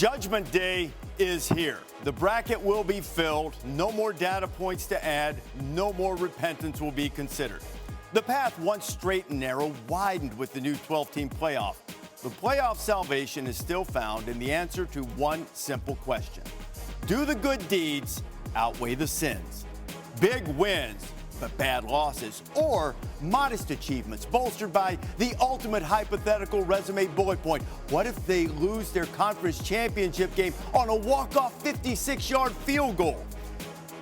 Judgment Day is here. The bracket will be filled. No more data points to add. No more repentance will be considered. The path, once straight and narrow, widened with the new 12-team playoff. The playoff salvation is still found in the answer to one simple question. Do the good deeds outweigh the sins? Big wins, but bad losses, or modest achievements bolstered by the ultimate hypothetical resume bullet point. What if they lose their conference championship game on a walk-off 56-yard field goal?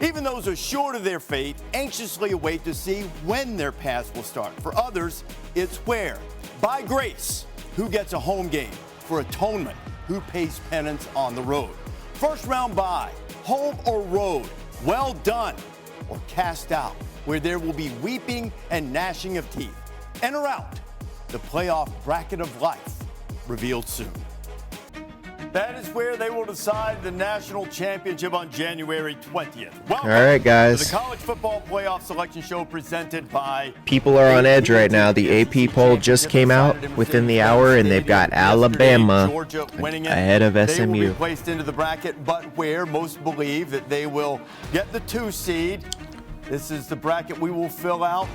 Even those who are sure of their fate anxiously await to see when their paths will start. For others, it's where. By grace, who gets a home game? For atonement, who pays penance on the road? First round bye, home or road? Well done, or cast out, where there will be weeping and gnashing of teeth. Enter out, the playoff bracket of life, revealed soon. That is where they will decide the national championship on January 20th. Welcome All right, guys. to the College Football Playoff Selection Show presented by... People are on edge right now. The AP poll just came out within the hour, and they've got Alabama ahead of SMU. They will be placed into the bracket, but where most believe that they will get the 2 seed. This is the bracket we will fill out.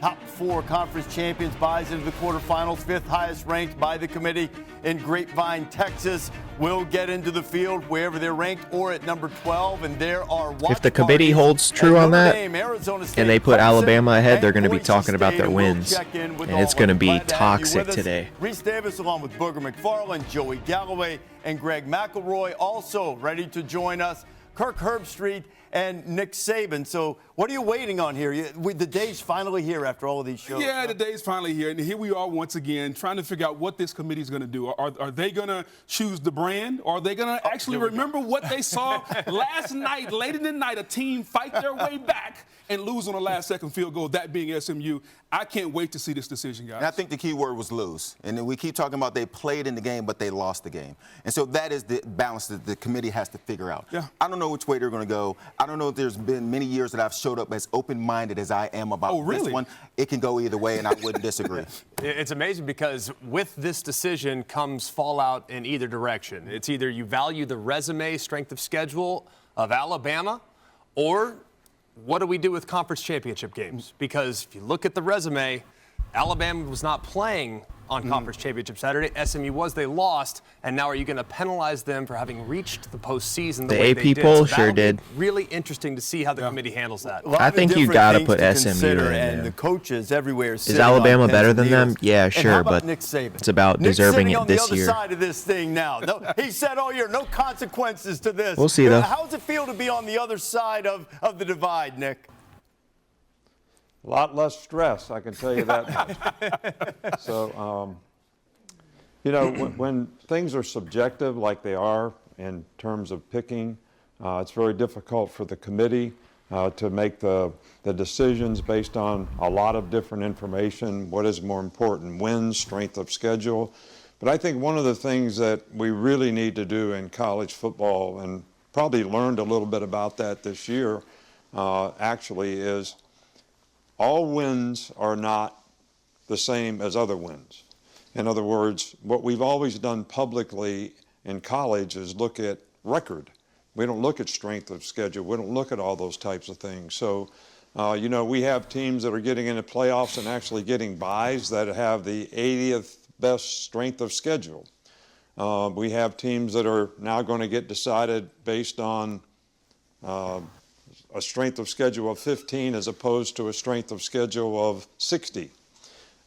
Top 4 conference champions buys into the quarterfinals. 5th highest ranked by the committee in Grapevine, Texas, will get into the field wherever they're ranked or at number 12. And there are if the committee holds true on that and they put Alabama ahead, they're going to be talking about their wins. And it's going to be toxic today. Reese Davis along with Booger McFarland, Joey Galloway, and Greg McElroy also ready to join us. Kirk Herbstreit and Nick Saban. So what are you waiting on here? The day's finally here after all of these shows. Yeah, the day's finally here. And here we are once again trying to figure out what this committee is going to do. Are they going to choose the brand? Or are they going to actually remember what they saw last night, late in the night, a team fight their way back and lose on a last-second field goal, that being SMU? I can't wait to see this decision, guys. And I think the key word was lose. And we keep talking about they played in the game, but they lost the game. And so that is the balance that the committee has to figure out. Yeah. I don't know which way they're going to go. I don't know if there's been many years that I've showed up as open-minded as I am about this one. It can go either way, and I wouldn't disagree. It's amazing because with this decision comes fallout in either direction. It's either you value the resume, strength of schedule of Alabama, or what do we do with conference championship games? Because if you look at the resume, Alabama was not playing on Conference Championship Saturday. SMU was. They lost. And now are you going to penalize them for having reached the postseason the way they did? The AP poll sure did. Really interesting to see how the committee handles that. I think you got to put SMU in there. And the coaches everywhere is Alabama better than them? Yeah, sure, but Nick Saban? It's about deserving it this year. On the other side of this thing now. No, he said all year, no consequences to this. We'll see, though. How does it feel to be on the other side of the divide, Nick? A lot less stress, I can tell you that much. So, you know, when things are subjective like they are in terms of picking, it's very difficult for the committee to make the decisions based on a lot of different information. What is more important, wins, strength of schedule. But I think one of the things that we really need to do in college football, and probably learned a little bit about that this year, actually, is all wins are not the same as other wins. In other words, what we've always done publicly in college is look at record. We don't look at strength of schedule. We don't look at all those types of things. So, you know, we have teams that are getting into playoffs and actually getting byes that have the 80th best strength of schedule. We have teams that are now going to get decided based on a strength of schedule of 15 as opposed to a strength of schedule of 60.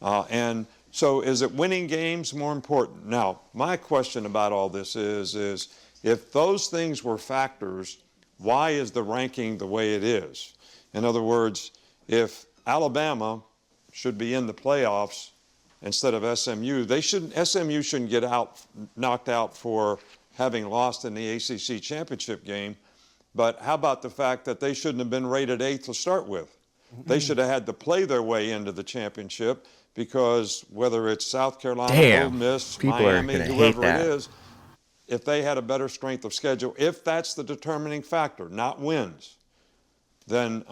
And so is it winning games more important? Now, my question about all this is if those things were factors, why is the ranking the way it is? In other words, if Alabama should be in the playoffs instead of SMU, SMU shouldn't get knocked out for having lost in the ACC championship game. But how about the fact that they shouldn't have been rated 8th to start with? They should have had to play their way into the championship because whether it's South Carolina, Ole Miss, Miami, whoever it is, if they had a better strength of schedule, if that's the determining factor, not wins, then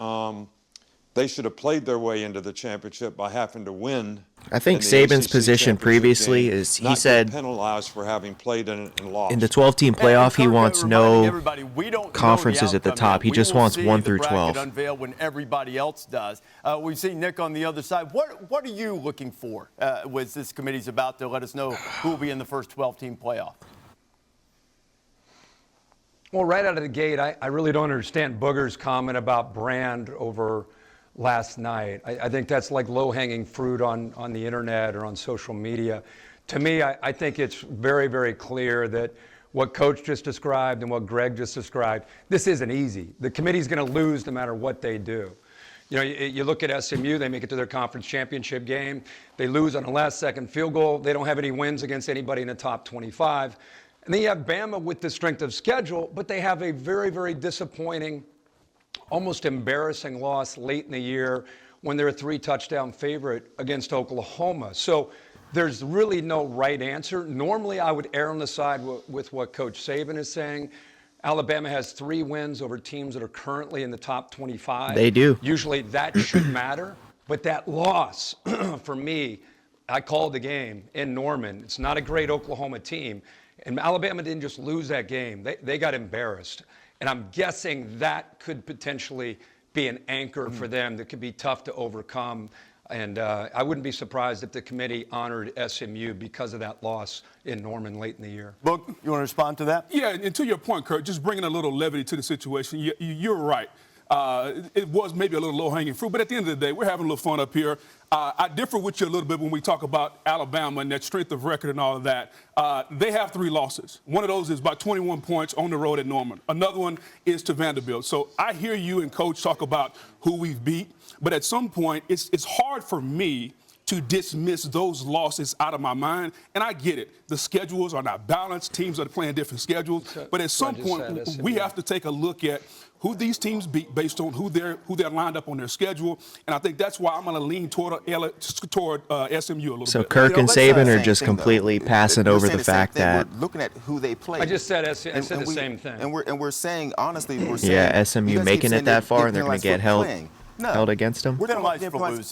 they should have played their way into the championship by having to win. I think in the Saban's ACC position championship previously game, is he not said get penalized for having played in it and lost. in the 12-team playoff he wants no conferences at the top. He We just will wants see 1 the through bracket 12. unveiled when everybody else does. We've seen Nick on the other side. What are you looking for with this committee's about to let us know who will be in the first 12-team playoff? Well, right out of the gate, I really don't understand Booger's comment about brand over last night. I think that's like low-hanging fruit on the internet or on social media. To me, I think it's very, very clear that what Coach just described and what Greg just described, this isn't easy. The committee's going to lose no matter what they do. You know, you look at SMU, they make it to their conference championship game. They lose on a last-second field goal. They don't have any wins against anybody in the top 25. And then you have Bama with the strength of schedule, but they have a very, very disappointing, almost embarrassing loss late in the year when they're a 3-touchdown favorite against Oklahoma. So there's really no right answer. Normally, I would err on the side with what Coach Saban is saying. Alabama has 3 wins over teams that are currently in the top 25. They do. Usually that should matter, but that loss, for me, I called the game in Norman. It's not a great Oklahoma team. And Alabama didn't just lose that game. They got embarrassed. And I'm guessing that could potentially be an anchor for them that could be tough to overcome. And I wouldn't be surprised if the committee honored SMU because of that loss in Norman late in the year. Book, you want to respond to that? Yeah, and to your point, Kurt, just bringing a little levity to the situation, you're right. It was maybe a little low-hanging fruit, but at the end of the day, we're having a little fun up here. I differ with you a little bit when we talk about Alabama and that strength of record and all of that. They have 3 losses. One of those is by 21 points on the road at Norman. Another one is to Vanderbilt. So I hear you and Coach talk about who we've beat, but at some point, it's hard for me to dismiss those losses out of my mind. And I get it. The schedules are not balanced. Teams are playing different schedules. But at some point, we have to take a look at who these teams beat based on who they're lined up on their schedule. And I think that's why I'm going to lean toward SMU a little bit. So Kirk and Saban are just completely passing over the fact that we're looking at who they play. I just said the same thing. And we're saying, honestly, we're saying, yeah, SMU making it that far and they're going to get held against them. We're penalized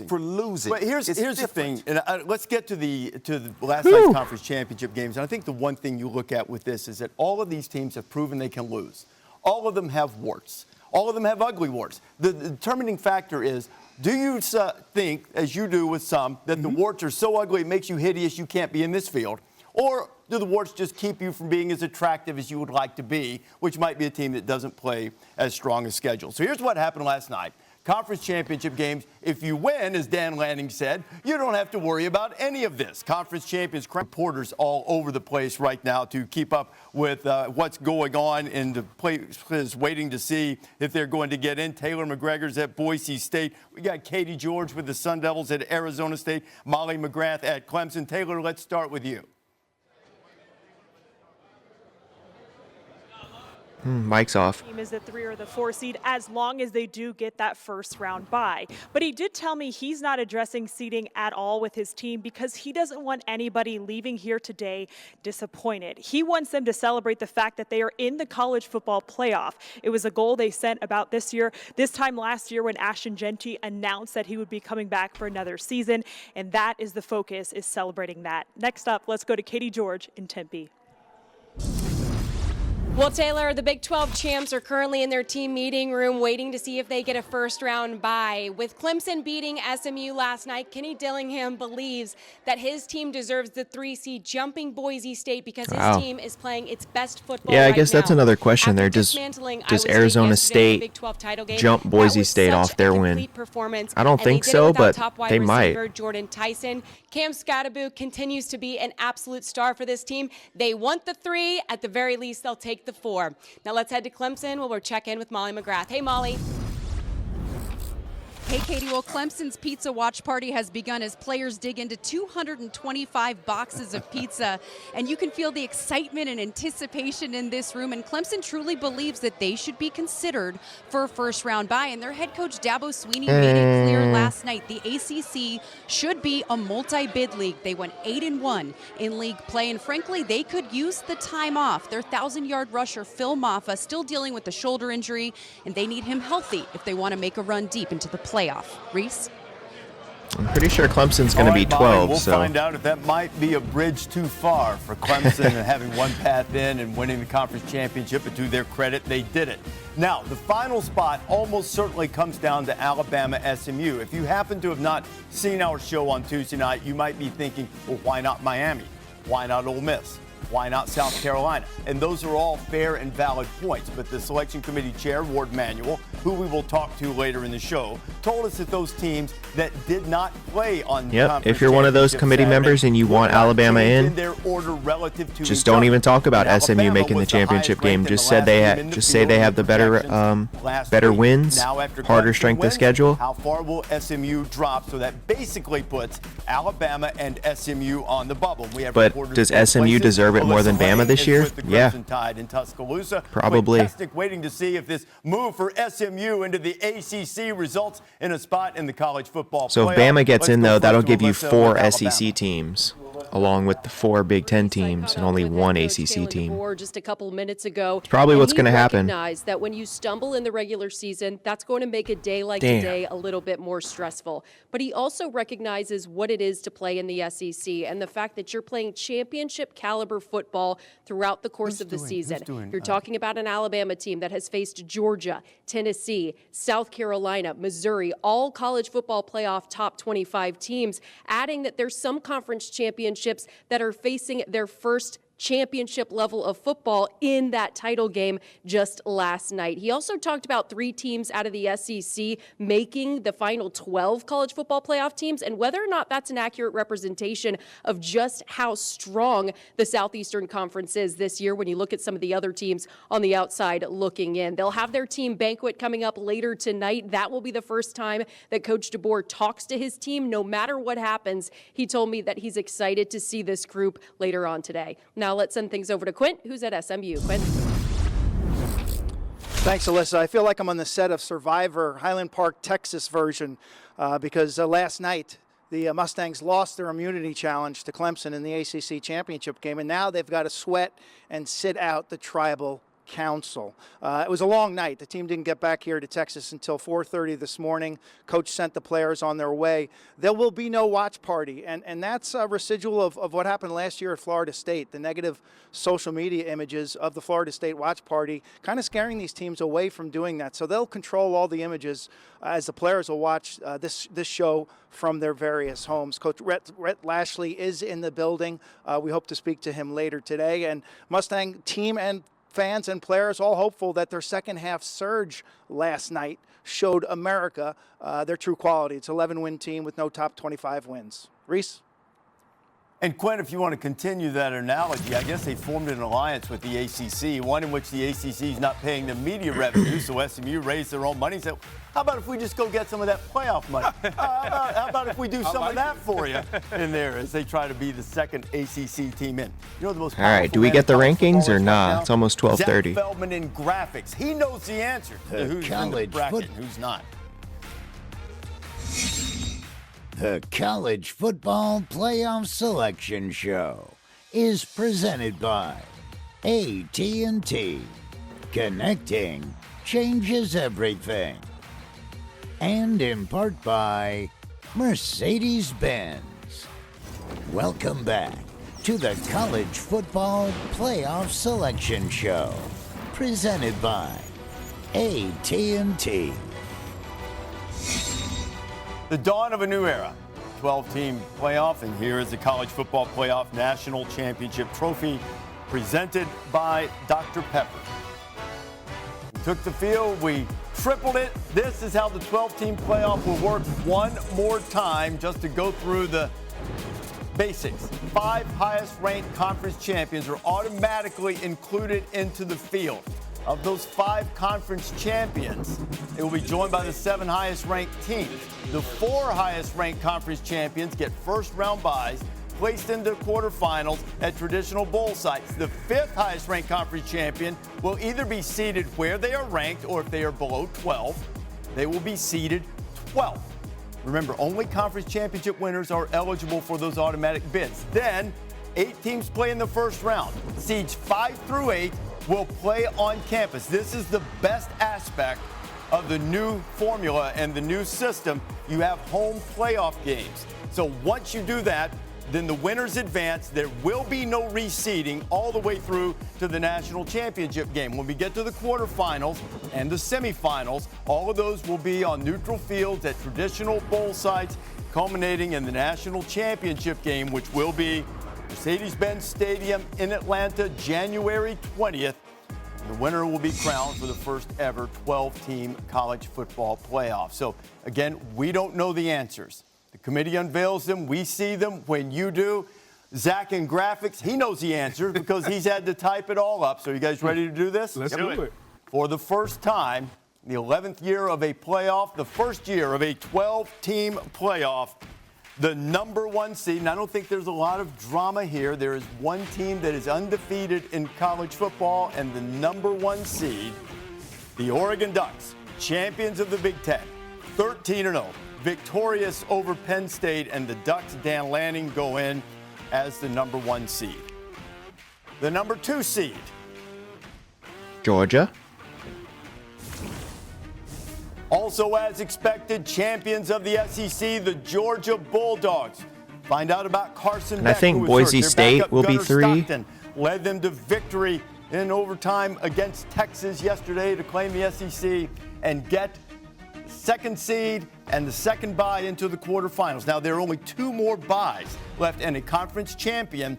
for losing. But here's the thing, and let's get to the last night's conference championship games. And I think the one thing you look at with this is that all of these teams have proven they can lose. All of them have warts. All of them have ugly warts. The determining factor is, do you think, as you do with some, that the warts are so ugly it makes you hideous you can't be in this field? Or do the warts just keep you from being as attractive as you would like to be, which might be a team that doesn't play as strong a schedule? So here's what happened last night. Conference championship games, if you win, as Dan Lanning said, you don't have to worry about any of this. Conference champions, reporters all over the place right now to keep up with what's going on in the places waiting to see if they're going to get in. Taylor McGregor's at Boise State. We got Katie George with the Sun Devils at Arizona State. Molly McGrath at Clemson. Taylor, let's start with you. Mike's off. Is the 3 or the 4 seed as long as they do get that first round bye. But he did tell me he's not addressing seeding at all with his team because he doesn't want anybody leaving here today disappointed. He wants them to celebrate the fact that they are in the college football playoff. It was a goal they set about this year. This time last year when Ashton Genty announced that he would be coming back for another season, and that is the focus, is celebrating that. Next up, let's go to Katie George in Tempe. Well, Taylor, the Big 12 champs are currently in their team meeting room waiting to see if they get a first-round bye. With Clemson beating SMU last night, Kenny Dillingham believes that his team deserves the 3 seed, jumping Boise State because his team is playing its best football I right guess that's now. another question there. Does Arizona State jump Boise State off their win? I don't think so, but they might. Jordan Tyson. Cam Scottaboo continues to be an absolute star for this team. They want the 3. At the very least, they'll take the 4. Now let's head to Clemson where we'll check in with Molly McGrath. Hey, Molly. Hey, Katie. Well, Clemson's pizza watch party has begun as players dig into 225 boxes of pizza, and you can feel the excitement and anticipation in this room. And Clemson truly believes that they should be considered for a first-round bye. And their head coach Dabo Swinney made it clear last night the ACC should be a multi-bid league. They went 8-1 in league play, and frankly, they could use the time off. Their 1,000-yard rusher Phil Maffa still dealing with the shoulder injury, and they need him healthy if they want to make a run deep into the playoffs. playoff. Reese? I'm pretty sure Clemson's going to be 12. Molly, we'll so find out if that might be a bridge too far for Clemson and having one path in and winning the conference championship. But to their credit, they did it. Now, the final spot almost certainly comes down to Alabama SMU. If you happen to have not seen our show on Tuesday night, you might be thinking, well, why not Miami? Why not Ole Miss? Why not South Carolina? And those are all fair and valid points. But the selection committee chair, Ward Manuel, who we will talk to later in the show, told us that those teams that did not play on if you're one of those committee members and you want Alabama in, their order relative to just don't even talk about SMU making the championship game. Just say they have the better wins, harder strength of schedule. How far will SMU drop? So that basically puts Alabama and SMU on the bubble. But does SMU deserve it more than Bama this year? Yeah, Tide in Tuscaloosa. probably. Waiting to see if this move for SMU into the ACC results in a spot in the college football playoff. So if Bama gets in, though, that'll give you 4 SEC teams, along with the 4 Big Ten teams and only 1 ACC team. Just a couple minutes ago, it's probably what's going to happen. Recognize that when you stumble in the regular season, that's going to make a day like today a little bit more stressful. But he also recognizes what it is to play in the SEC and the fact that you're playing championship caliber football throughout the course of the season. You're talking about an Alabama team that has faced Georgia, Tennessee, South Carolina, Missouri, all college football playoff top 25 teams, adding that there's some conference championships that are facing their first championship level of football in that title game just last night. He also talked about 3 teams out of the SEC making the final 12 college football playoff teams and whether or not that's an accurate representation of just how strong the Southeastern Conference is this year when you look at some of the other teams on the outside looking in. They'll have their team banquet coming up later tonight. That will be the first time that Coach DeBoer talks to his team no matter what happens. He told me that he's excited to see this group later on today. Now let's send things over to Quint, who's at SMU. Quint. Thanks, Alyssa. I feel like I'm on the set of Survivor, Highland Park, Texas version, because last night the Mustangs lost their immunity challenge to Clemson in the ACC championship game, and now they've got to sweat and sit out the tribal council. It was a long night. The team didn't get back here to Texas until 4:30 this morning. Coach sent the players on their way. There will be no watch party, and that's a residual of what happened last year at Florida State. The negative social media images of the Florida State watch party kind of scaring these teams away from doing that. So they'll control all the images as the players will watch this show from their various homes. Coach Rhett Lashley is in the building. We hope to speak to him later today. And Mustang team and fans and players all hopeful that their second half surge last night showed America their true quality. It's an 11-win team with no top 25 wins. Reese? And Quinn, if you want to continue that analogy, I guess they formed an alliance with the ACC, one in which the ACC is not paying the media revenue, so SMU raised their own money and said, how about if we just go get some of that playoff money? How about if we do some of that for you in there as they try to be the second ACC team in? You know the most. All right, do we get the rankings or not? It's almost 12:30. Zach Feldman in graphics. He knows the answer to who's in the bracket and who's not. The College Football Playoff Selection Show is presented by AT&T. Connecting changes everything. And in part by Mercedes-Benz. Welcome back to the College Football Playoff Selection Show, presented by AT&T. The dawn of a new era, 12-team playoff, and here is the College Football Playoff National Championship Trophy presented by Dr. Pepper. We took the field, we tripled it. This is how the 12-team playoff will work one more time, just to go through the basics. 5 highest-ranked conference champions are automatically included into the field. Of those 5 conference champions, it will be joined by the 7 highest-ranked teams. The 4 highest-ranked conference champions get first-round byes, placed into quarterfinals at traditional bowl sites. The 5th highest-ranked conference champion will either be seeded where they are ranked, or if they are below 12, they will be seeded 12th. Remember, only conference championship winners are eligible for those automatic bids. Then, 8 teams play in the first round. Seeds 5 through 8 will play on campus. This is the best aspect of the new formula and the new system, you have home playoff games. So once you do that, then the winners advance. There will be no reseeding all the way through to the national championship game. When we get to the quarterfinals and the semifinals, all of those will be on neutral fields at traditional bowl sites, culminating in the national championship game, which will be Mercedes-Benz Stadium in Atlanta, January 20th. The winner will be crowned for the first ever 12-team college football playoff. So again, we don't know the answers. The committee unveils them. We see them when you do. Zach in graphics, he knows the answers because he's had to type it all up. So you guys ready to do this? Let's do it. For the first time, the 11th year of a playoff, the first year of a 12-team playoff, the number one seed, and I don't think there's a lot of drama here. There is one team that is undefeated in college football, and the number one seed, the Oregon Ducks, champions of the Big Ten, 13-0. Victorious over Penn State, and the Ducks, Dan Lanning, go in as the number one seed. The number two seed, Georgia. Also as expected, champions of the SEC, the Georgia Bulldogs. Find out about Carson And Beck, I think who was Boise hurt. Their State backup will be Gunnar 3. Stockton led them to victory in overtime against Texas yesterday to claim the SEC and get second seed and the second bye into the quarterfinals. Now, there are only 2 more byes left, and a conference champion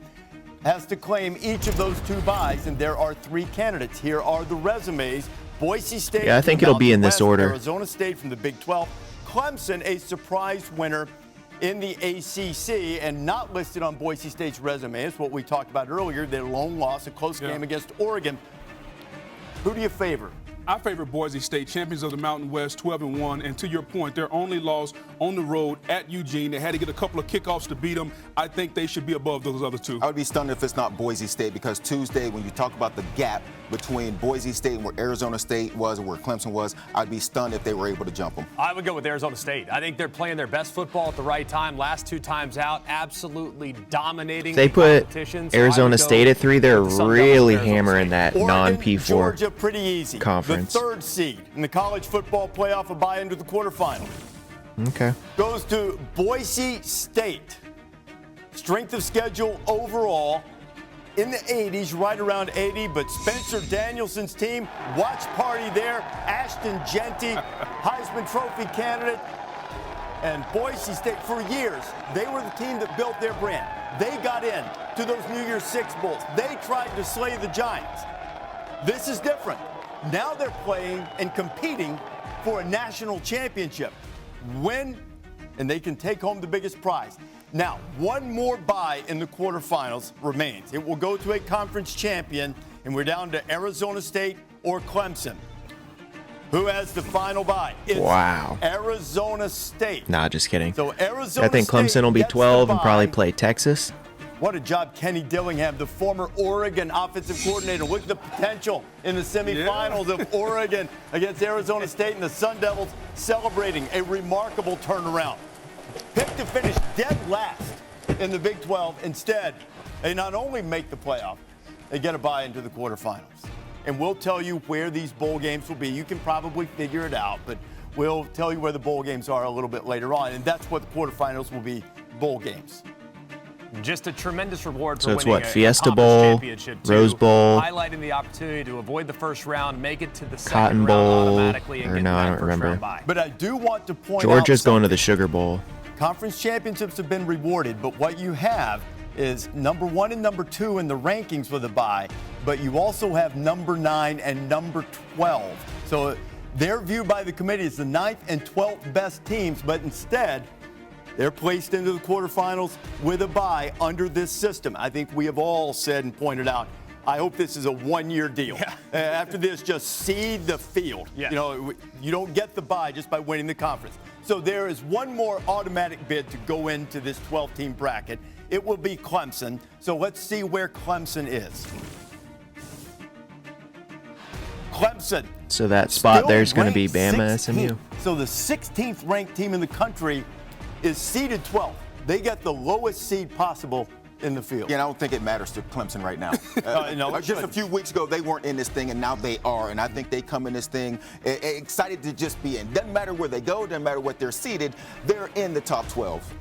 has to claim each of those 2 byes, and there are 3 candidates. Here are the resumes. Boise State. Yeah, I think it'll be in this order. Arizona State from the Big 12. Clemson, a surprise winner in the ACC, and not listed on Boise State's resume. It's what we talked about earlier, their lone loss, a close game against Oregon. Who do you favor? I favor Boise State, champions of the Mountain West, 12-1. And to your point, their only loss on the road at Eugene. They had to get a couple of kickoffs to beat them. I think they should be above those other 2. I would be stunned if it's not Boise State, because Tuesday, when you talk about the gap between Boise State and where Arizona State was and where Clemson was, I'd be stunned if they were able to jump them. I would go with Arizona State. I think they're playing their best football at the right time. Last 2 times out, absolutely dominating. If they put Arizona State at 3, they're really hammering that non-P4 Georgia, pretty easy. conference. The 3rd seed in the college football playoff, a bye into the quarterfinals. Okay. Goes to Boise State. Strength of schedule overall in the 80s, right around 80, but Spencer Danielson's team, watch party there. Ashton Genty, Heisman Trophy candidate. And Boise State, for years, they were the team that built their brand. They got in to those New Year's Six Bowls. They tried to slay the Giants. This is different. Now they're playing and competing for a national championship. Win, and they can take home the biggest prize. Now, one more bye in the quarterfinals remains. It will go to a conference champion, and we're down to Arizona State or Clemson. Who has the final bye? It's wow. Arizona State. Nah, just kidding. So Arizona I think Clemson State will be gets 12 the and probably bye. play Texas. What a job Kenny Dillingham, the former Oregon offensive coordinator. Look at the potential in the semifinals of Oregon against Arizona State, and the Sun Devils celebrating a remarkable turnaround. Picked to finish dead last in the Big 12. Instead, they not only make the playoff, they get a bye into the quarterfinals. And we'll tell you where these bowl games will be. You can probably figure it out, but we'll tell you where the bowl games are a little bit later on. And that's what the quarterfinals will be, bowl games. Just a tremendous reward for So it's winning what, a Fiesta conference Bowl, championship, too. Rose Bowl, Highlighting the opportunity to avoid the first round, make it to the second Cotton round Bowl, automatically, and or get no, that I don't first remember. round bye. But I do want to point out Georgia's going to something. the Sugar Bowl. Conference championships have been rewarded, but what you have is number 1 and number 2 in the rankings with a bye, but you also have number 9 and number 12. So they're viewed by the committee as the 9th and 12th best teams, but instead, they're placed into the quarterfinals with a bye under this system. I think we have all said and pointed out, I hope this is a one-year deal. Yeah. After this, just seed the field. Yeah. You know, you don't get the bye just by winning the conference. So there is one more automatic bid to go into this 12-team bracket. It will be Clemson. So let's see where Clemson is. Clemson. So that spot still there is going to be ranked Bama 16th. SMU. So the 16th ranked team in the country is seeded 12th. They get the lowest seed possible in the field. Yeah, and I don't think it matters to Clemson right now. Just a few weeks ago, they weren't in this thing, and now they are. And I think they come in this thing excited to just be in. Doesn't matter where they go, doesn't matter what they're seeded, they're in the top 12.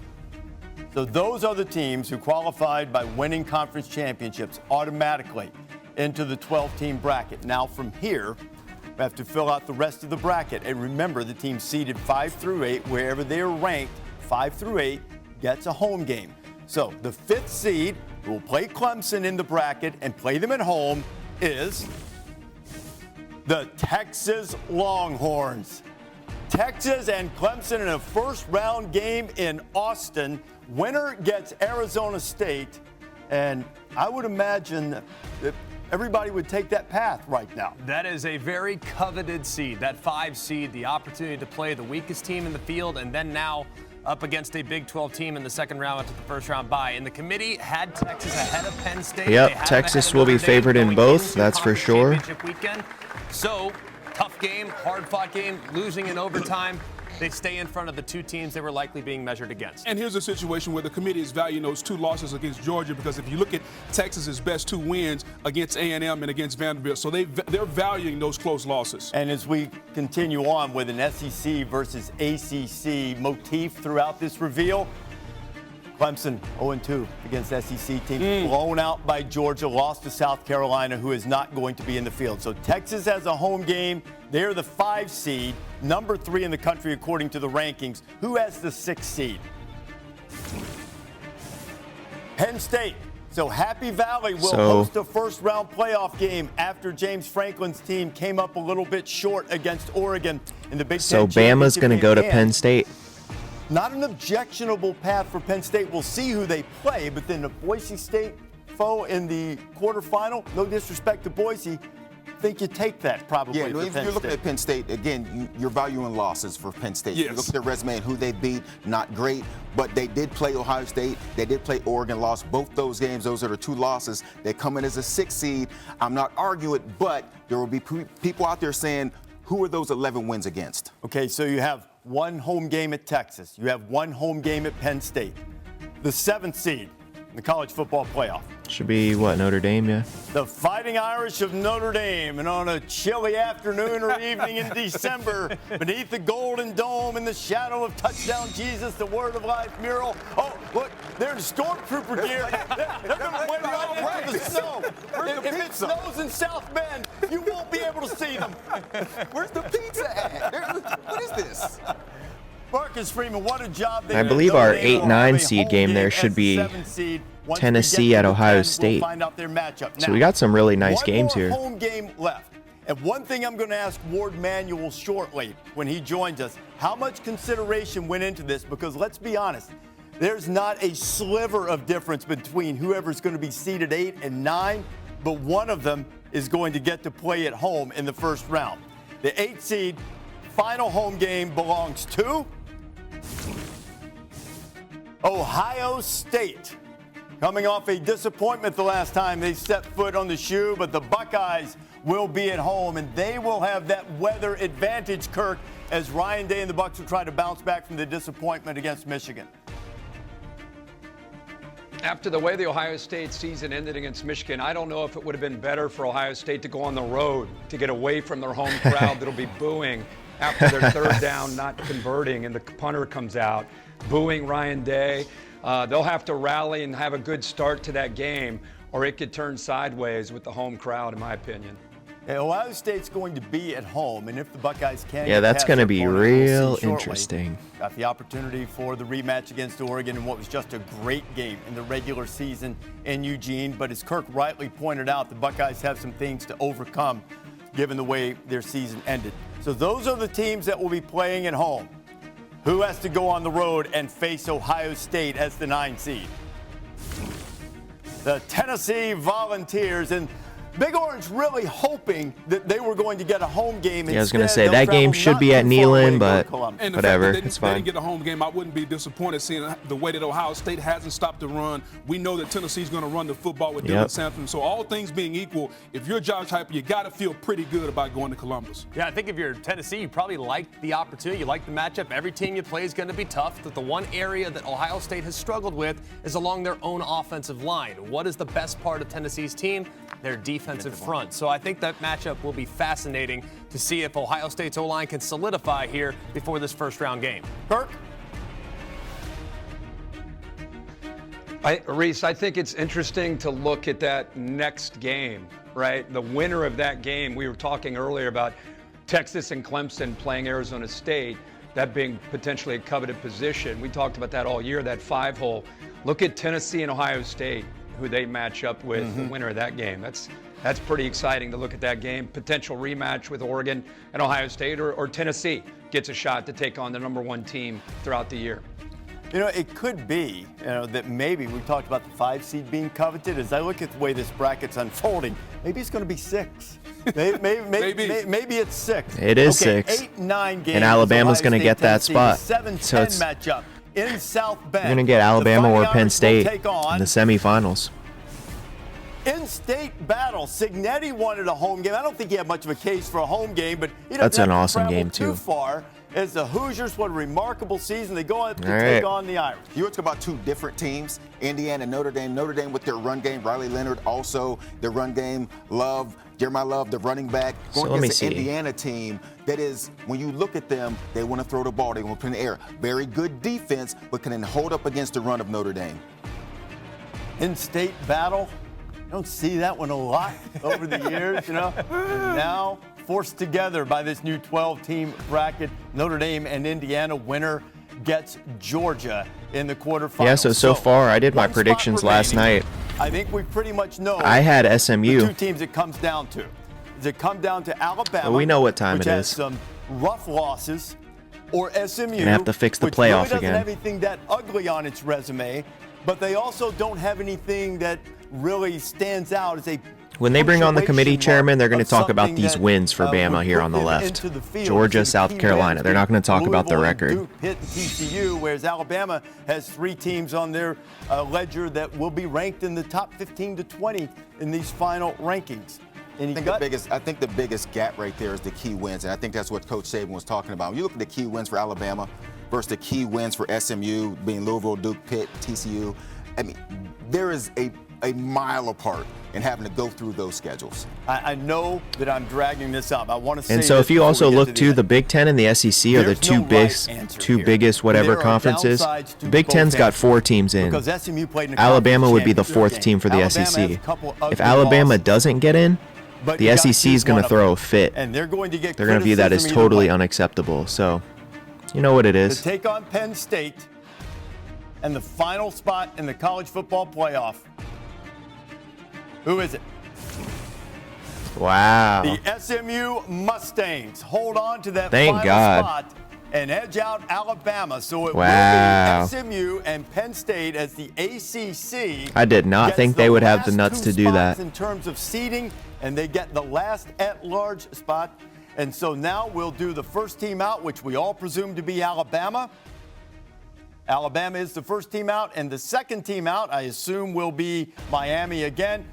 So those are the teams who qualified by winning conference championships automatically into the 12-team bracket. Now from here, we have to fill out the rest of the bracket. And remember, the teams seeded 5 through 8, wherever they are ranked, 5 through 8, gets a home game. So the 5th seed, who will play Clemson in the bracket and play them at home, is the Texas Longhorns. Texas and Clemson in a first-round game in Austin. Winner gets Arizona State, and I would imagine that everybody would take that path right now. That is a very coveted seed, that 5 seed, the opportunity to play the weakest team in the field, and then now up against a Big 12 team in the second round after the first round bye. And the committee had Texas ahead of Penn State. Yep, Texas will be favored in both, that's for sure. Weekend. So, tough game, hard-fought game, losing in overtime. They stay in front of the 2 teams they were likely being measured against. And here's a situation where the committee is valuing those 2 losses against Georgia, because if you look at Texas's best 2 wins against A&M and against Vanderbilt, so they're valuing those close losses. And as we continue on with an SEC versus ACC motif throughout this reveal, Clemson 0-2 against SEC teams, blown out by Georgia, lost to South Carolina, who is not going to be in the field. So Texas has a home game. They're the 5 seed, number 3 in the country according to the rankings. Who has the 6 seed? Penn State. So Happy Valley will host a first-round playoff game after James Franklin's team came up a little bit short against Oregon in the Big Ten. So Bama's going to go to Penn State. Not an objectionable path for Penn State. We'll see who they play, but then the Boise State foe in the quarterfinal, no disrespect to Boise, think you take that probably. Yeah, if you're looking at Penn State, again, you're valuing losses for Penn State. Yes. You look at their resume and who they beat, not great, but they did play Ohio State. They did play Oregon, lost both those games. Those are the 2 losses. They come in as a 6 seed. I'm not arguing it, but there will be people out there saying, who are those 11 wins against? Okay, so you have 1 home game at Texas. You have 1 home game at Penn State. The 7th seed in the college football playoff. Should be, what, Notre Dame, yeah? The Fighting Irish of Notre Dame. And on a chilly afternoon or evening in December, beneath the Golden Dome in the shadow of Touchdown Jesus, the Word of Life mural. Oh, look, they're in stormtrooper gear. They're going to win right into the snow. If it snows in South Bend, you won't be able to see them. Where's the pizza at? What is this? Marcus Freeman, what a job they I believe our 8-9 seed game there should be Tennessee at Ohio State. So we got some really nice games here. One more home game left. And one thing I'm going to ask Ward Manuel shortly when he joins us, how much consideration went into this? Because let's be honest, there's not a sliver of difference between whoever's going to be seeded 8 and 9, but one of them is going to get to play at home in the first round. The 8 seed final home game belongs to Ohio State. Coming off a disappointment the last time they set foot on the shoe, but the Buckeyes will be at home, and they will have that weather advantage, Kirk, as Ryan Day and the Bucs will try to bounce back from the disappointment against Michigan. After the way the Ohio State season ended against Michigan, I don't know if it would have been better for Ohio State to go on the road to get away from their home crowd that'll be booing after their third down, not converting, and the punter comes out booing Ryan Day. They'll have to rally and have a good start to that game, or it could turn sideways with the home crowd, in my opinion. Ohio State's going to be at home, and if the Buckeyes can, yeah, that's going to be real interesting. Got the opportunity for the rematch against Oregon in what was just a great game in the regular season in Eugene. But as Kirk rightly pointed out, the Buckeyes have some things to overcome given the way their season ended. So those are the teams that will be playing at home. Who has to go on the road and face Ohio State as the 9 seed? The Tennessee Volunteers. And Big Orange really hoping that they were going to get a home game. Yeah, I was going to say that game should be at Neyland, but whatever, it's fine. They didn't get a home game. I wouldn't be disappointed seeing the way that Ohio State hasn't stopped the run. We know that Tennessee's going to run the football with Dylan Sampson. So all things being equal, if you're Josh Heupel, you got to feel pretty good about going to Columbus. Yeah, I think if you're Tennessee, you probably like the opportunity. You like the matchup. Every team you play is going to be tough. But the one area that Ohio State has struggled with is along their own offensive line. What is the best part of Tennessee's team? Their defensive front. So I think that matchup will be fascinating to see if Ohio State's O-line can solidify here before this first-round game. Kirk? Reese, I think it's interesting to look at that next game, right? The winner of that game, we were talking earlier about Texas and Clemson playing Arizona State, that being potentially a coveted position. We talked about that all year, that 5-hole. Look at Tennessee and Ohio State, who they match up with, the winner of that game. That's pretty exciting to look at that game. Potential rematch with Oregon and Ohio State, or Tennessee gets a shot to take on the #1 team throughout the year. You know, it could be, that maybe we talked about the 5 seed being coveted. As I look at the way this bracket's unfolding, maybe it's going to be 6. Maybe it's 6. It is 6. 8-9 games. And Alabama's going to get that spot. 7-10 so it's matchup in South Bend. You're going to get Alabama or Penn State in the semifinals. In-state battle. Signetti wanted a home game. I don't think he had much of a case for a home game, but he doesn't That's an have to awesome travel game, too too. far. As the Hoosiers, what a remarkable season. They go out to take on the Irish. You talk about 2 different teams, Indiana and Notre Dame. Notre Dame with their run game, Riley Leonard also their run game, Jeremiah Love, the running back, going against the Indiana team that is, when you look at them, they want to throw the ball, they want to put in the air. Very good defense, but can then hold up against the run of Notre Dame. In-state battle. I don't see that one a lot over the years, And now forced together by this new 12-team bracket. Notre Dame and Indiana. Winner gets Georgia in the quarterfinals. Yeah, so far I did my predictions last night. I think we pretty much know. I had SMU. The 2 teams it comes down to. Does it come down to Alabama? Well, we know what time which it has is. Some rough losses, or SMU. Gonna have to fix the which playoff really doesn't again. have anything that ugly on its resume, but they also don't have anything that really stands out as a. When they bring on the committee chairman, they're going to talk about these wins for Bama here on the left. Georgia, South Carolina. They're not going to talk about the record. Duke, Pitt, and TCU, whereas Alabama has 3 teams on their ledger that will be ranked in the top 15 to 20 in these final rankings. And I think the biggest gap right there is the key wins, and I think that's what Coach Saban was talking about. When you look at the key wins for Alabama versus the key wins for SMU, being Louisville, Duke, Pitt, TCU, I mean, there is a mile apart in having to go through those schedules. I know that I'm dragging this up. I want to say. And so if you also look to the Big Ten and the SEC are the two biggest whatever conferences. The Big Ten's got 4 teams in. Alabama would be the 4th team for the SEC. If Alabama doesn't get in, the SEC is going to throw a fit. And they're going to get. They're going to view that as totally unacceptable. So, you know what it is. To take on Penn State and the final spot in the college football playoff. Who is it? Wow. The SMU Mustangs hold on to that Thank final God. spot and edge out Alabama. So it Wow. will be SMU and Penn State as the ACC. I did not think they would have the nuts to do that. In terms of seeding, and they get the last at-large spot. And so now we'll do the first team out, which we all presume to be Alabama. Alabama is the first team out, and the second team out, I assume, will be Miami again.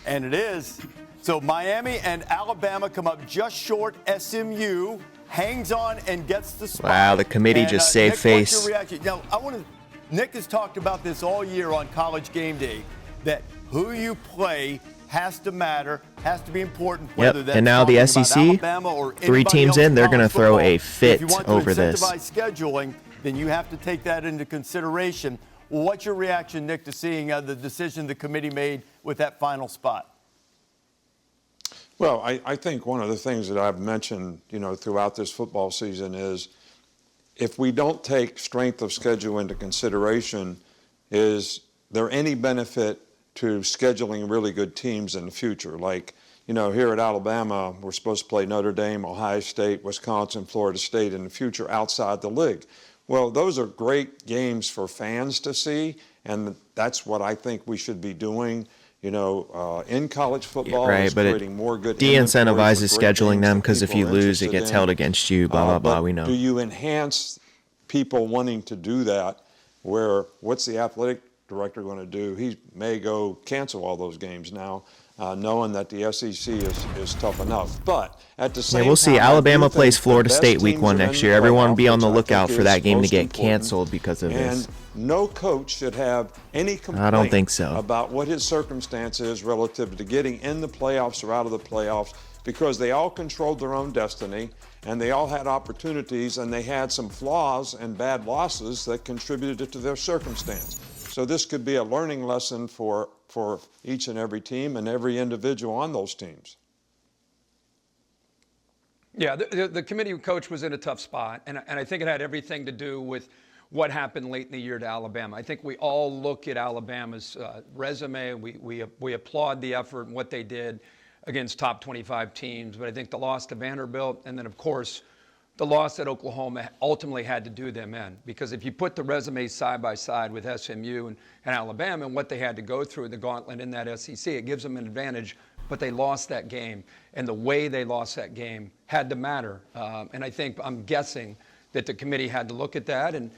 And it is. So Miami and Alabama come up just short. SMU hangs on and gets the spot. Wow, the committee just saved Nick, face. What's your reaction? Now, Nick has talked about this all year on College Game Day, that who you play has to matter, has to be important. Whether that's and now the talking about SEC, Alabama or 3 anybody teams else in, they're going to college throw a football. fit If you want over to this. incentivize scheduling, then you have to take that into consideration. Well, what's your reaction, Nick, to seeing the decision the committee made with that final spot? Well, I think one of the things that I've mentioned, throughout this football season is if we don't take strength of schedule into consideration, is there any benefit to scheduling really good teams in the future? Like, here at Alabama, we're supposed to play Notre Dame, Ohio State, Wisconsin, Florida State in the future outside the league. Well, those are great games for fans to see, and that's what I think we should be doing. In college football, right, it's but creating more good de-incentivizes scheduling them because if you people are lose, it gets interested in. held against you, blah, blah, blah, But we know. do you enhance people wanting to do that, where what's the athletic director going to do? He may go cancel all those games now, knowing that the SEC is tough enough. But at the same time, We'll see. I do Alabama think plays the Florida best State week teams 1 are in next the year. Everyone be playoff, on the which I lookout think for that is game to most get important. canceled because of this. And no coach should have any complaint I don't think so. about what his circumstance is relative to getting in the playoffs or out of the playoffs, because they all controlled their own destiny and they all had opportunities and they had some flaws and bad losses that contributed to their circumstance. So this could be a learning lesson for each and every team and every individual on those teams. Yeah, the committee coach was in a tough spot, and I think it had everything to do with what happened late in the year to Alabama. I think we all look at Alabama's resume. We applaud the effort and what they did against top 25 teams, but I think the loss to Vanderbilt and then, of course, the loss at Oklahoma ultimately had to do them in. Because if you put the resumes side by side with SMU and Alabama and what they had to go through the gauntlet in that SEC, it gives them an advantage. But they lost that game, and the way they lost that game had to matter. And I think, I'm guessing, that the committee had to look at that. And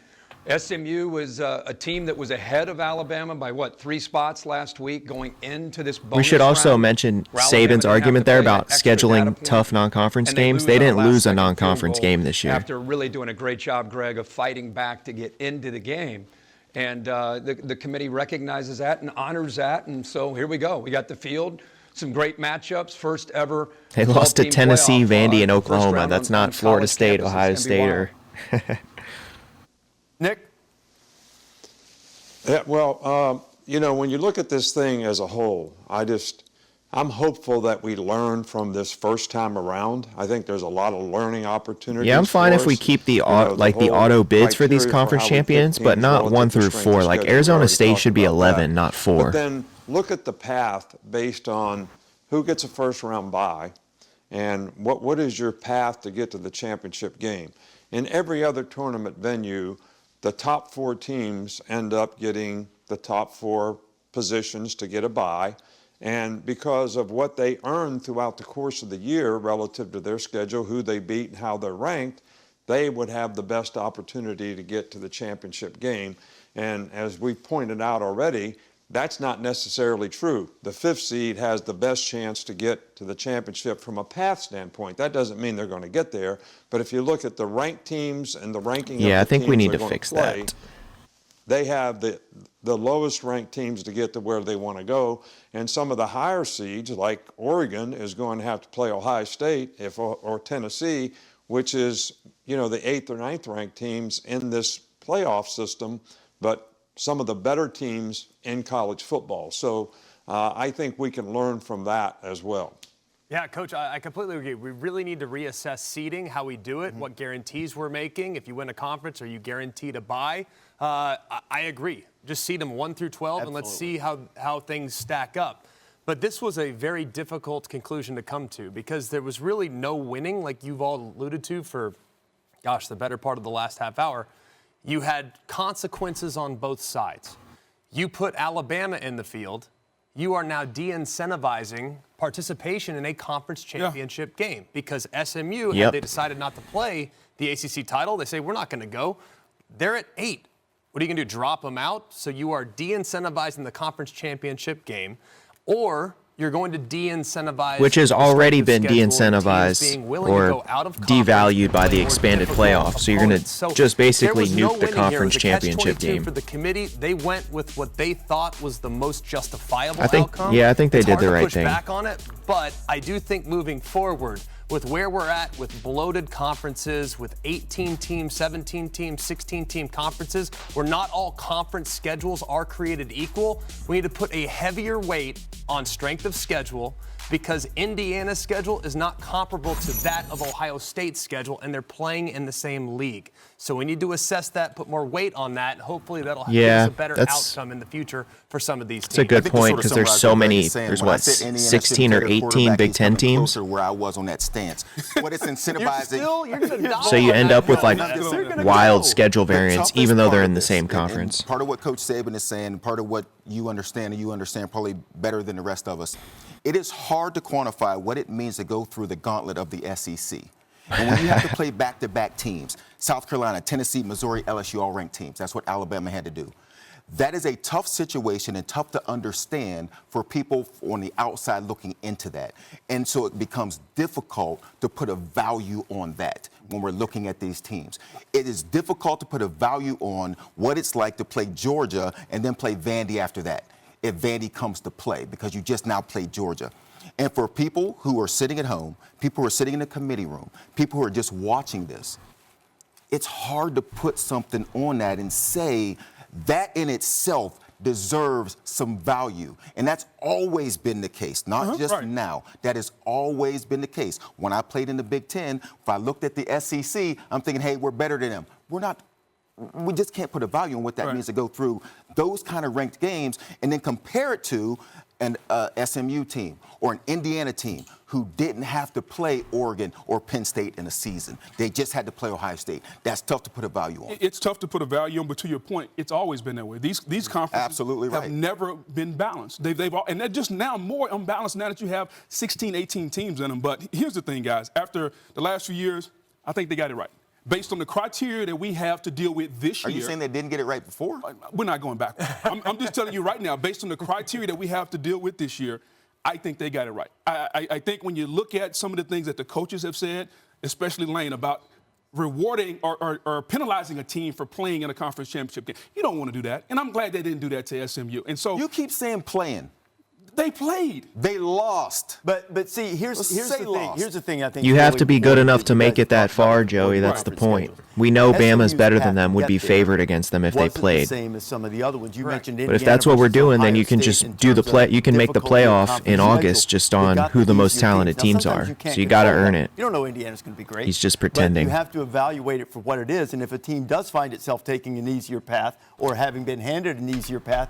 SMU was a team that was ahead of Alabama by, 3 spots last week going into this bonus We should also round, mention where Alabama Saban's didn't have argument to there play that about extra data scheduling point, tough non-conference and games. They on a didn't lose a last-second field non-conference goal game this year. After really doing a great job, Greg, of fighting back to get into the game. And the committee recognizes that and honors that. And so here we go. We got the field. Some great matchups, first ever. They lost to 12-team Tennessee, playoff, Vandy, and first Oklahoma. round That's on not Florida college State, campuses. Ohio It's gonna be State, or. Nick? Yeah, well, when you look at this thing as a whole, I'm hopeful that we learn from this first time around. I think there's a lot of learning opportunities. Yeah, I'm fine if we keep the auto bids for these conference champions, but not 1 through 4. Like Arizona State should be 11, not 4. But then look at the path based on who gets a first round bye and what is your path to get to the championship game. In every other tournament venue, the top 4 teams end up getting the top 4 positions to get a bye. And because of what they earn throughout the course of the year relative to their schedule, who they beat and how they're ranked, they would have the best opportunity to get to the championship game. And as we pointed out already, that's not necessarily true. The 5th seed has the best chance to get to the championship from a path standpoint. That doesn't mean they're going to get there. But if you look at the ranked teams and the ranking of the I think we teams need they're to going fix play, that. they have the lowest ranked teams to get to where they want to go. And some of the higher seeds, like Oregon, is going to have to play Ohio State or Tennessee, which is, the 8th or 9th ranked teams in this playoff system, but some of the better teams in college football. So I think we can learn from that as well. Yeah, Coach, I completely agree. We really need to reassess seeding, how we do it, what guarantees we're making. If you win a conference, are you guaranteed a bye? I agree. Just seed them 1 through 12, and let's see how things stack up. But this was a very difficult conclusion to come to because there was really no winning, like you've all alluded to for, the better part of the last half hour. You had consequences on both sides. You put Alabama in the field. You are now de-incentivizing participation in a conference championship game because SMU, had they decided not to play the ACC title, they say, we're not going to go. They're at 8. What are you going to do, drop them out? So you are de-incentivizing the conference championship game, or you're going to de-incentivize, which has already been de-incentivized or devalued by the expanded playoff. So you're going to just basically nuke the conference championship game. For the committee, they went with what they thought was the most justifiable outcome. Yeah, I think they did the right thing. It's hard to push back on it, but I do think moving forward, with where we're at with bloated conferences, with 18-team, 17-team, 16-team conferences, where not all conference schedules are created equal, we need to put a heavier weight on strength of schedule because Indiana's schedule is not comparable to that of Ohio State's schedule, and they're playing in the same league. So we need to assess that, put more weight on that, and hopefully that'll give us a better outcome in the future for some of these teams. That's a good point because there's so many, there's 16 or 18 Big Ten teams. Where I was on that stand. stance. What it's incentivizing. So you end up with like wild schedule variants, even though they're in the same conference. And part of what Coach Saban is saying, part of what you understand, and you understand probably better than the rest of us, it is hard to quantify what it means to go through the gauntlet of the SEC. And when you have to play back-to-back teams, South Carolina, Tennessee, Missouri, LSU, all ranked teams. That's what Alabama had to do. That is a tough situation and tough to understand for people on the outside looking into that. And so it becomes difficult to put a value on that when we're looking at these teams. It is difficult to put a value on what it's like to play Georgia and then play Vandy after that, if Vandy comes to play, because you just now played Georgia. And for people who are sitting at home, people who are sitting in the committee room, people who are just watching this, it's hard to put something on that and say that in itself deserves some value. And that's always been the case, not just now. That has always been the case. When I played in the Big Ten, if I looked at the SEC, I'm thinking, hey, we're better than them. We're not. We just can't put a value on what that means to go through those kind of ranked games and then compare it to an SMU team or an Indiana team who didn't have to play Oregon or Penn State in a season. They just had to play Ohio State. That's tough to put a value on. It's tough to put a value on, but to your point, it's always been that way. These conferences have never been balanced. And they're just now more unbalanced now that you have 16, 18 teams in them. But here's the thing, guys. After the last few years, I think they got it right. Based on the criteria that we have to deal with this year. Are you saying they didn't get it right before? We're not going back. I'm just telling you right now, based on the criteria that we have to deal with this year, I think they got it right. I think when you look at some of the things that the coaches have said, especially Lane, about rewarding or penalizing a team for playing in a conference championship game, you don't want to do that. And I'm glad they didn't do that to SMU. And so you keep saying playing. They played. They lost. But see, here's the thing. Here's the thing I think. You have to be good enough to make it that far, Joey. That's the point. We know Bama's better than them, would be favored against them if they played. Same as some of the other ones. You mentioned but if that's what we're doing, then you can just do the play. You can make the playoff in August just on who the most talented teams are. So you got to earn it. You don't know Indiana's going to be great. He's just pretending. But you have to evaluate it for what it is. And if a team does find itself taking an easier path or having been handed an easier path,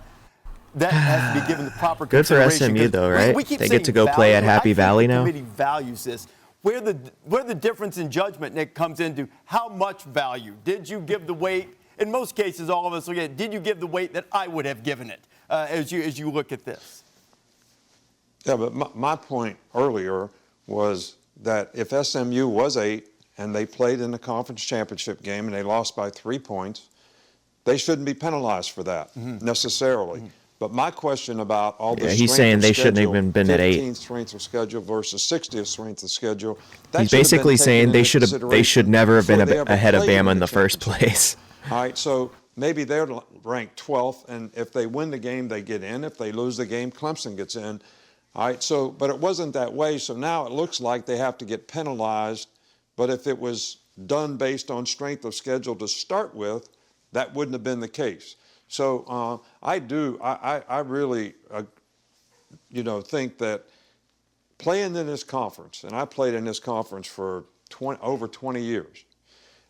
that has to be given the proper Good for consideration. SMU, though, right? They get to go play at Happy Valley now. The committee values this. Where the difference in judgment, Nick, comes into how much value. Did you give the weight? In most cases, all of us look at, did you give the weight that I would have given it as you look at this? Yeah, but my point earlier was that if SMU was 8 and they played in the conference championship game and they lost by 3 points, they shouldn't be penalized for that necessarily. But my question about all the he's saying they shouldn't have even been at 8. 15th strength of schedule versus 60th strength of schedule. He's basically saying they should never have been ahead of Bama in the first place. All right, so maybe they're ranked 12th, and if they win the game, they get in. If they lose the game, Clemson gets in. All right, so but it wasn't that way. So now it looks like they have to get penalized. But if it was done based on strength of schedule to start with, that wouldn't have been the case. So I really, think that playing in this conference, and I played in this conference for over 20 years,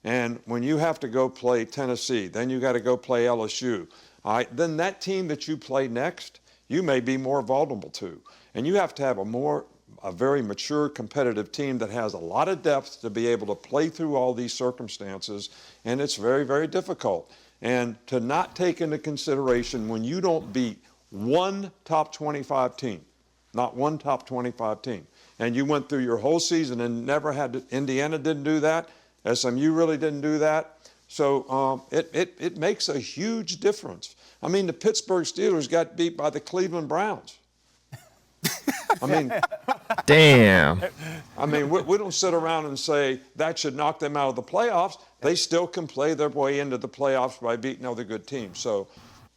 and when you have to go play Tennessee, then you got to go play LSU, all right, then that team that you play next, you may be more vulnerable to. And you have to have a very mature, competitive team that has a lot of depth to be able to play through all these circumstances, and it's very, very difficult. And to not take into consideration when you don't beat one top 25 team, not one top 25 team, and you went through your whole season and never had to, Indiana didn't do that, SMU really didn't do that, so it makes a huge difference. I mean, the Pittsburgh Steelers got beat by the Cleveland Browns. I mean, damn. I mean, we don't sit around and say that should knock them out of the playoffs. They still can play their way into the playoffs by beating other good teams. So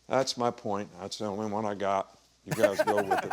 that's my point. That's the only one I got. You guys go with it.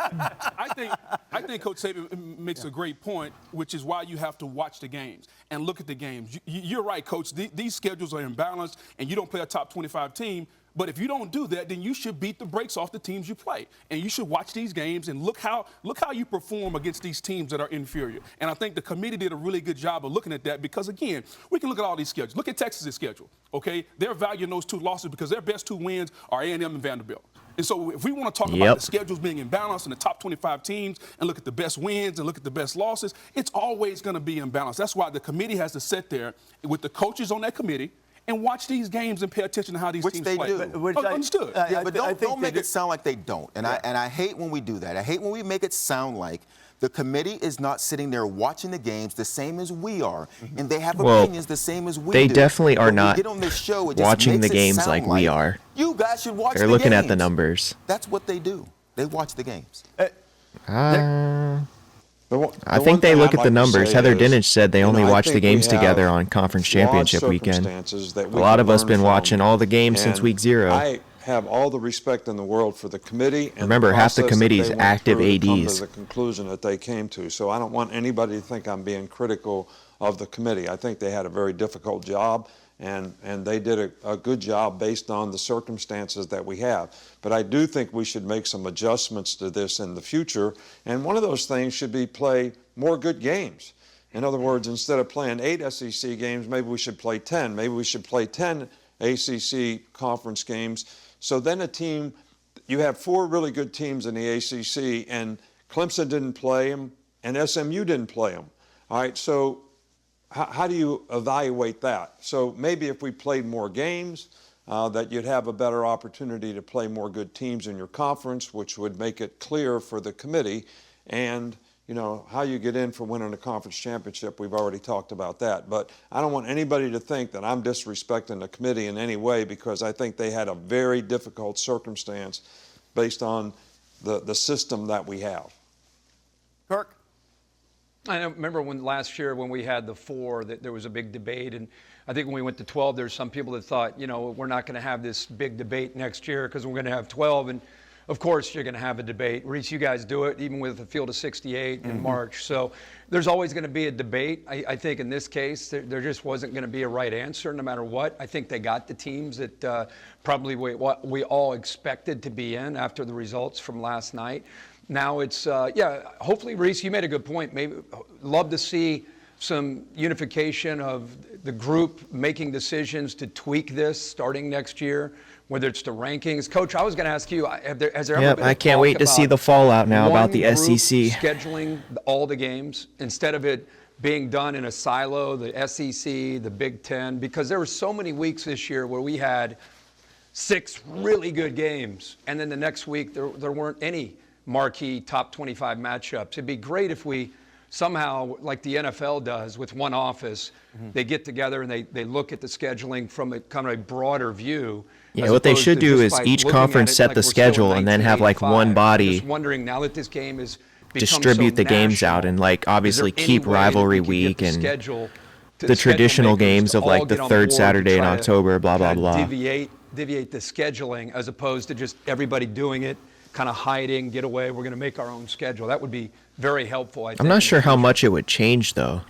I think Coach Saban makes a great point, which is why you have to watch the games and look at the games. You're right, Coach. These schedules are imbalanced, and you don't play a top 25 team. But if you don't do that, then you should beat the brakes off the teams you play. And you should watch these games and look how you perform against these teams that are inferior. And I think the committee did a really good job of looking at that because, again, we can look at all these schedules. Look at Texas's schedule, okay? They're valuing those 2 losses because their best 2 wins are A&M and Vanderbilt. And so if we want to talk about the schedules being imbalanced in the top 25 teams and look at the best wins and look at the best losses, it's always going to be imbalanced. That's why the committee has to sit there with the coaches on that committee and watch these games and pay attention to how these teams play. Which they do. Understood. But don't make it sound like they don't. And I hate when we do that. I hate when we make it sound like the committee is not sitting there watching the games the same as we are, and they have opinions the same as we do. They definitely are not get on this show, watching the games like we are. You guys should watch the games. They're looking at the numbers. That's what they do. They watch the games. I think they look at the numbers. Heather Dinich said they only watch the games together on conference championship weekend. A lot of us been watching all the games since week 0. I have all the respect in the world for the committee. And remember, half the committee's active ADs. To the conclusion that they came to. So I don't want anybody to think I'm being critical of the committee. I think they had a very difficult job. And they did a good job based on the circumstances that we have. But I do think we should make some adjustments to this in the future. And one of those things should be play more good games. In other words, instead of playing 8 SEC games, maybe we should play 10. Maybe we should play 10 ACC conference games. So then you have 4 really good teams in the ACC, and Clemson didn't play them, and SMU didn't play them. All right, so how do you evaluate that? So maybe if we played more games, that you'd have a better opportunity to play more good teams in your conference, which would make it clear for the committee. And, you know, how you get in for winning a conference championship, we've already talked about that. But I don't want anybody to think that I'm disrespecting the committee in any way, because I think they had a very difficult circumstance based on the system that we have. Kirk? I remember when last year when we had the 4, that there was a big debate, and I think when we went to 12, there's some people that thought, you know, we're not going to have this big debate next year because we're going to have 12, and of course you're going to have a debate. Reese, you guys do it even with a field of 68 in March, so there's always going to be a debate. I think in this case there just wasn't going to be a right answer no matter what. I think they got the teams that probably what we all expected to be in after the results from last night. Now it's, hopefully, Reese, you made a good point. Maybe love to see some unification of the group making decisions to tweak this starting next year, whether it's the rankings. Coach, I was going to ask you, has there ever been I can't wait to see the fallout now about the SEC. Scheduling all the games instead of it being done in a silo, the SEC, the Big Ten, because there were so many weeks this year where we had 6 really good games, and then the next week there weren't any marquee top 25 matchups. It'd be great if we somehow, like the NFL does with one office, they get together and they look at the scheduling from a kind of a broader view. Yeah, what they should do is each conference set the schedule and then have like one body just wondering now that this game is distribute the games out and like obviously keep rivalry week and the traditional games of like the 3rd Saturday in October, blah, blah, blah. Deviate the scheduling as opposed to just everybody doing it, kind of hiding, get away. We're going to make our own schedule. That would be very helpful, I think. I'm not sure how much it would change, though.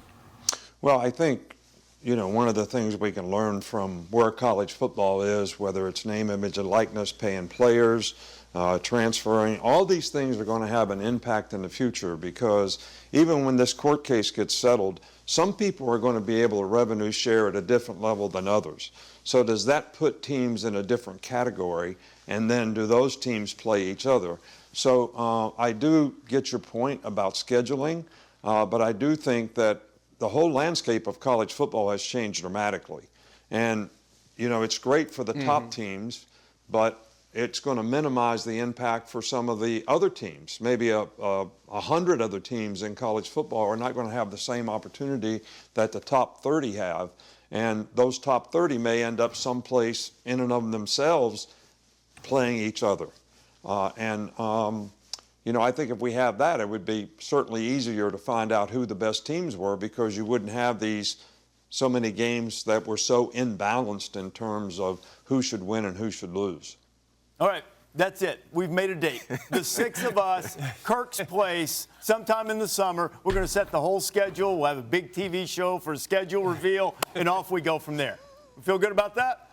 Well, I think, you know, one of the things we can learn from where college football is, whether it's name, image, and likeness, paying players, transferring, all these things are going to have an impact in the future, because even when this court case gets settled, some people are going to be able to revenue share at a different level than others. So does that put teams in a different category? And then do those teams play each other? So I do get your point about scheduling, but I do think that the whole landscape of college football has changed dramatically. And, you know, it's great for the top teams, but it's going to minimize the impact for some of the other teams. Maybe 100 other teams in college football are not going to have the same opportunity that the top 30 have. And those top 30 may end up someplace in and of themselves playing each other. You know, I think if we have that, it would be certainly easier to find out who the best teams were, because you wouldn't have so many games that were so imbalanced in terms of who should win and who should lose. All right, that's it. We've made a date. The 6 of us, Kirk's Place, sometime in the summer. We're going to set the whole schedule. We'll have a big TV show for a schedule reveal, and off we go from there. Feel good about that?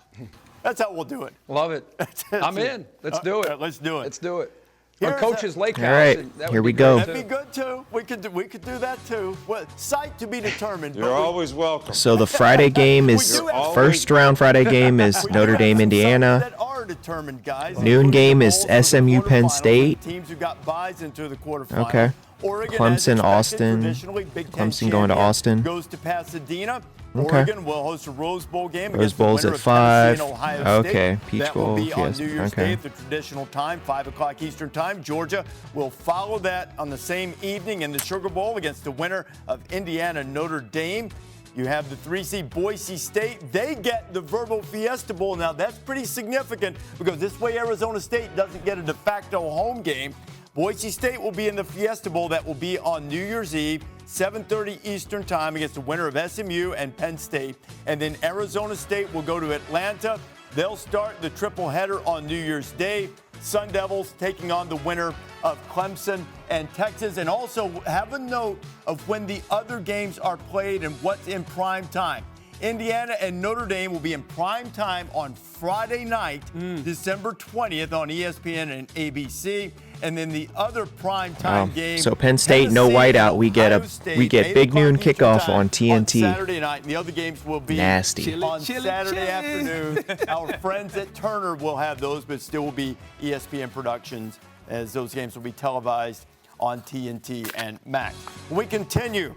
That's how we'll do it. Love it. I'm in. Let's do it. Let's do it. Let's do it. Here's Our coach's lake house. All right, and that here would we be go. great, That'd be good too. We could do that too. Well, site to be determined. You're always welcome. So the Friday game is first round Friday game is Notre Dame, Indiana. That are determined, guys. Noon game is SMU, Penn State. Teams who got buys into the quarterfinals. Okay. Oregon, Clemson, as expected, Austin. traditionally, Big Ten Clemson going to champion, Austin. Goes to Pasadena. Okay. Oregon will host a Rose Bowl game Rose against Bowl's the winner at of Tennessee 5. and Ohio State. Okay, Peach that Bowl, will be on yes, New Year's okay. Day at the traditional time, 5 o'clock Eastern time. Georgia will follow that on the same evening in the Sugar Bowl against the winner of Indiana Notre Dame. You have the 3-seed Boise State. They get the Verbal Fiesta Bowl. Now, that's pretty significant because this way Arizona State doesn't get a de facto home game. Boise State will be in the Fiesta Bowl. That will be on New Year's Eve, 7:30 Eastern time against the winner of SMU and Penn State. And then Arizona State will go to Atlanta. They'll start the triple header on New Year's Day. Sun Devils taking on the winner of Clemson and Texas. And also have a note of when the other games are played and what's in prime time. Indiana and Notre Dame will be in prime time on Friday night, December 20th on ESPN and ABC. And then the other prime time game. So Penn State, no whiteout. We get big noon kickoff on TNT. On Saturday night. And the other games will be nasty on Saturday afternoon. Our friends at Turner will have those, but still will be ESPN Productions, as those games will be televised on TNT and Max. When we continue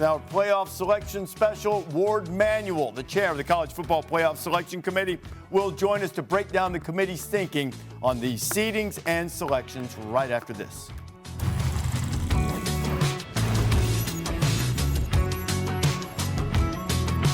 our playoff selection special, Ward Manuel, the chair of the College Football Playoff Selection Committee, will join us to break down the committee's thinking on the seedings and selections right after this.